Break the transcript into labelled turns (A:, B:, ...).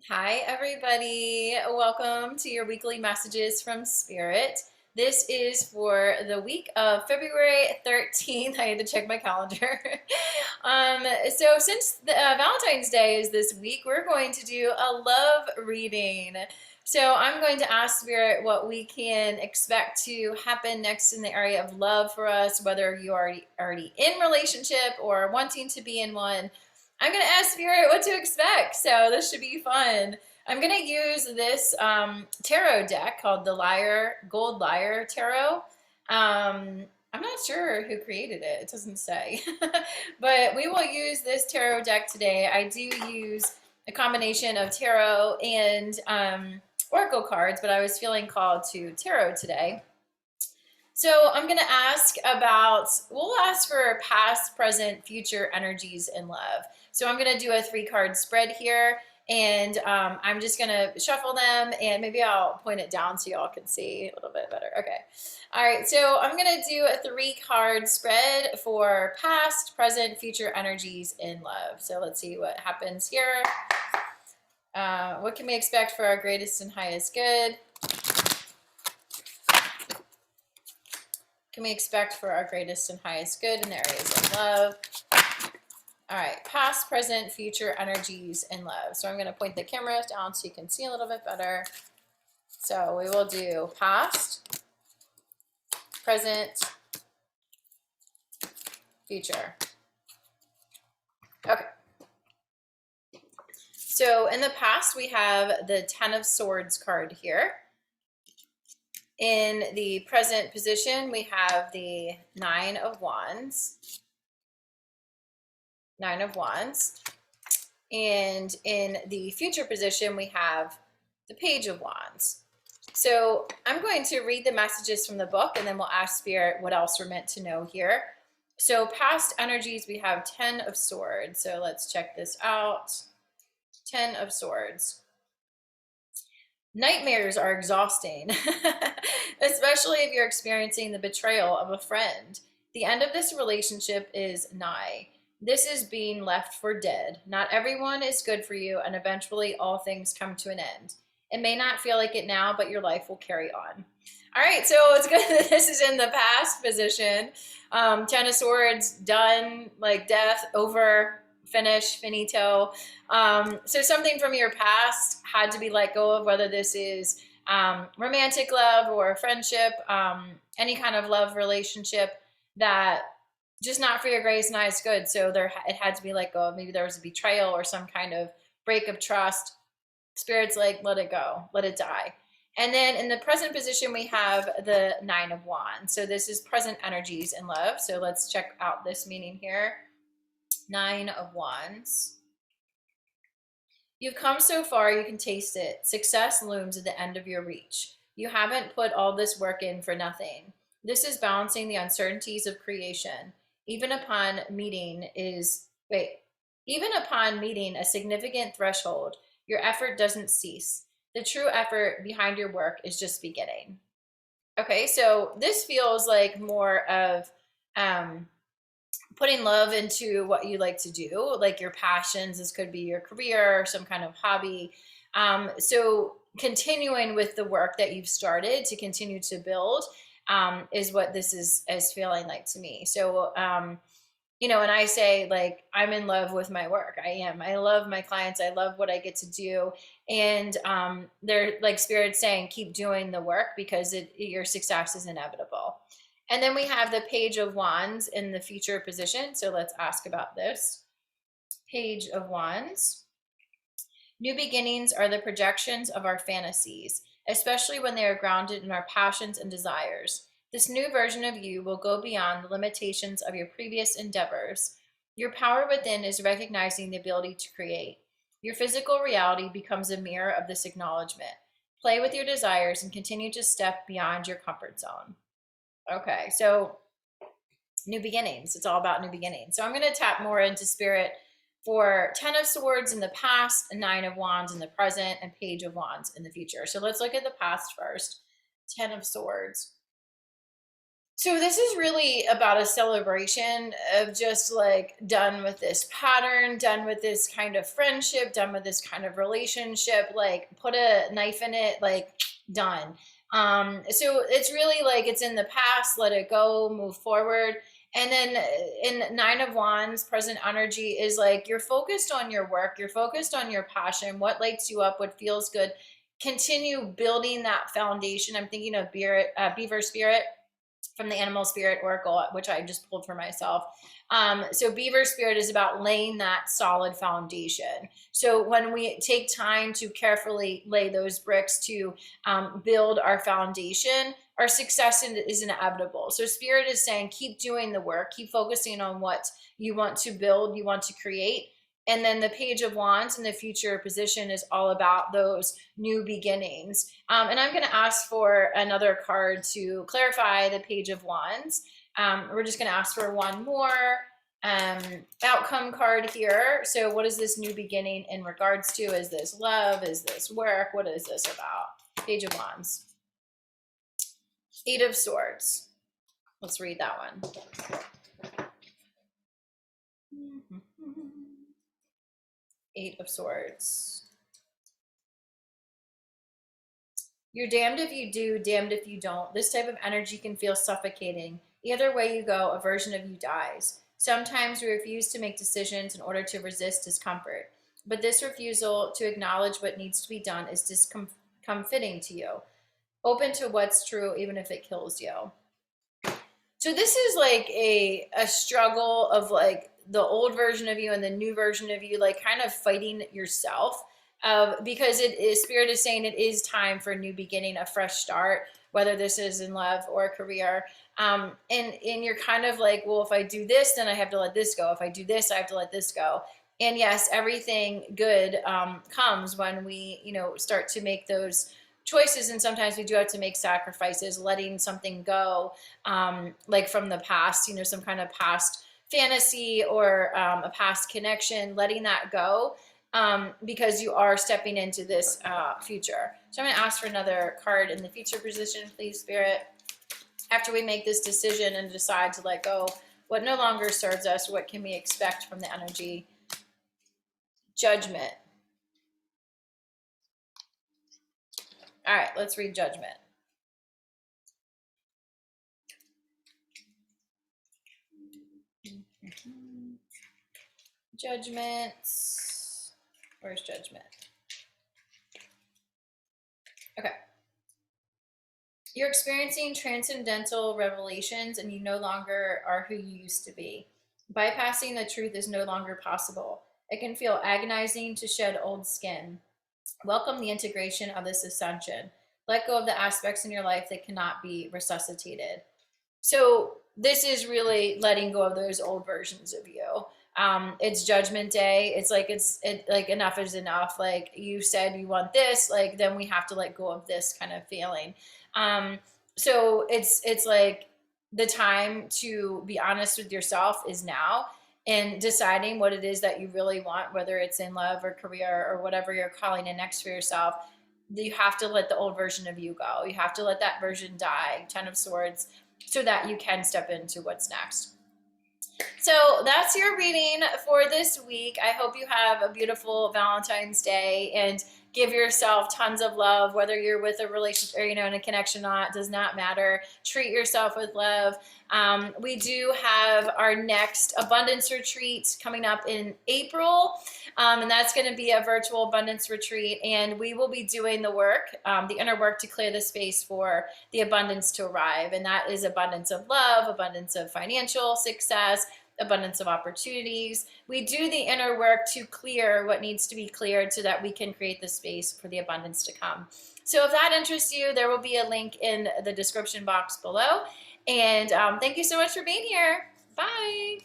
A: Hi, everybody. Welcome to your weekly messages from Spirit. This is for the week of February 13th. I had to check my calendar. So, since Valentine's Day is this week, we're going to do a love reading. So, I'm going to ask Spirit what we can expect to happen next in the area of love for us, whether you're already in relationship or wanting to be in one. I'm going to ask Spirit what to expect. So this should be fun. I'm going to use this tarot deck called the Gold Liar Tarot. I'm not sure who created it. It doesn't say. But we will use this tarot deck today. I do use a combination of tarot and oracle cards, but I was feeling called to tarot today. So I'm going to we'll ask for past, present, future energies in love. So I'm going to do a 3-card spread here, and I'm just going to shuffle them, and maybe I'll point it down so y'all can see a little bit better. Okay. All right. So I'm going to do a 3-card spread for past, present, future energies in love. So let's see what happens here. What can we expect for our greatest and highest good? Can we expect for our greatest and highest good in the areas of love? All right, past, present, future energies in love. So I'm going to point the camera down so you can see a little bit better. So we will do past, present, future. Okay. So in the past, we have the 10 of Swords card here. In the present position, we have the 9 of Wands. 9 of Wands. And in the future position, we have the Page of Wands. So I'm going to read the messages from the book, and then we'll ask Spirit what else we're meant to know here. So past energies, we have 10 of Swords. So let's check this out. 10 of Swords. Nightmares are exhausting, especially if you're experiencing the betrayal of a friend. The end of this relationship is nigh. This is being left for dead. Not everyone is good for you, and eventually all things come to an end. It may not feel like it now, but your life will carry on. All right, so it's good that this is in the past position. 10 of Swords, done, like death, over, finish, finito. So something from your past had to be let go of, whether this is romantic love or friendship, any kind of love relationship that just not for your greatest and highest good. So it had to be let go of. Maybe there was a betrayal or some kind of break of trust. Spirit's like, let it go, let it die. And then in the present position, we have the 9 of Wands. So this is present energies in love. So let's check out this meaning here. 9 of Wands. You've come so far, you can taste it. Success looms at the end of your reach. You haven't put all this work in for nothing. This is balancing the uncertainties of creation. Even upon meeting a significant threshold, your effort doesn't cease. The true effort behind your work is just beginning. Okay, so this feels like more of putting love into what you like to do, like your passions. This could be your career or some kind of hobby. So continuing with the work that you've started to continue to build is what this is feeling like to me. So, and I say, like, I'm in love with my work. I am. I love my clients. I love what I get to do. And they're like Spirit saying, keep doing the work because your success is inevitable. And then we have the Page of Wands in the future position. So let's ask about this. Page of Wands. New beginnings are the projections of our fantasies, especially when they are grounded in our passions and desires. This new version of you will go beyond the limitations of your previous endeavors. Your power within is recognizing the ability to create. Your physical reality becomes a mirror of this acknowledgement. Play with your desires and continue to step beyond your comfort zone. Okay, so new beginnings. It's all about new beginnings. So I'm going to tap more into Spirit for 10 of Swords in the past, 9 of Wands in the present, and Page of Wands in the future. So let's look at the past first. 10 of Swords. So this is really about a celebration of just like done with this pattern, done with this kind of friendship, done with this kind of relationship, like put a knife in it, like done. So it's really like it's in the past, let it go, move forward. And then in Nine of Wands, present energy is like you're focused on your work, you're focused on your passion, what lights you up, what feels good. Continue building that foundation. I'm thinking of beaver spirit from the Animal Spirit Oracle, which I just pulled for myself. So Beaver Spirit is about laying that solid foundation. So when we take time to carefully lay those bricks to build our foundation, our success is inevitable. So Spirit is saying, keep doing the work, keep focusing on what you want to build, you want to create. And then the Page of Wands in the future position is all about those new beginnings. And I'm going to ask for another card to clarify the Page of Wands. We're just going to ask for one more outcome card here. So what is this new beginning in regards to? Is this love? Is this work? What is this about? Page of Wands. Eight of Swords. Let's read that one. Eight of Swords. You're damned if you do, damned if you don't. This type of energy can feel suffocating. Either way you go, a version of you dies. Sometimes we refuse to make decisions in order to resist discomfort. But this refusal to acknowledge what needs to be done is discomfiting to you. Open to what's true, even if it kills you. So this is like a struggle of like the old version of you and the new version of you, like kind of fighting yourself. Because Spirit is saying it is time for a new beginning, a fresh start, whether this is in love or career. And you're kind of like, well, if I do this, then I have to let this go. If I do this, I have to let this go. And yes, everything good comes when we, start to make those choices. And sometimes we do have to make sacrifices, letting something go, like from the past, some kind of past fantasy or a past connection, letting that go. Because you are stepping into this future. So I'm going to ask for another card in the future position, please, Spirit. After we make this decision and decide to let go, what no longer serves us, what can we expect from the energy? Judgment. All right, let's read Judgment. Judgment. Where's Judgment? Okay. You're experiencing transcendental revelations and you no longer are who you used to be. Bypassing the truth is no longer possible. It can feel agonizing to shed old skin. Welcome the integration of this ascension. Let go of the aspects in your life that cannot be resuscitated. So this is really letting go of those old versions of you. It's Judgment Day. It's like like enough is enough. Like you said you want this, like then we have to let go of this kind of feeling. So it's like the time to be honest with yourself is now, and deciding what it is that you really want, whether it's in love or career or whatever you're calling in next for yourself. You have to let the old version of you go. You have to let that version die. 10 of Swords, so that you can step into what's next. So that's your reading for this week. I hope you have a beautiful Valentine's Day and give yourself tons of love, whether you're with a relationship or, in a connection or not, does not matter. Treat yourself with love. We do have our next abundance retreat coming up in April. And that's going to be a virtual abundance retreat. And we will be doing the work, the inner work to clear the space for the abundance to arrive. And that is abundance of love, abundance of financial success, abundance of opportunities. We do the inner work to clear what needs to be cleared so that we can create the space for the abundance to come. So if that interests you, there will be a link in the description box below. And thank you so much for being here. Bye.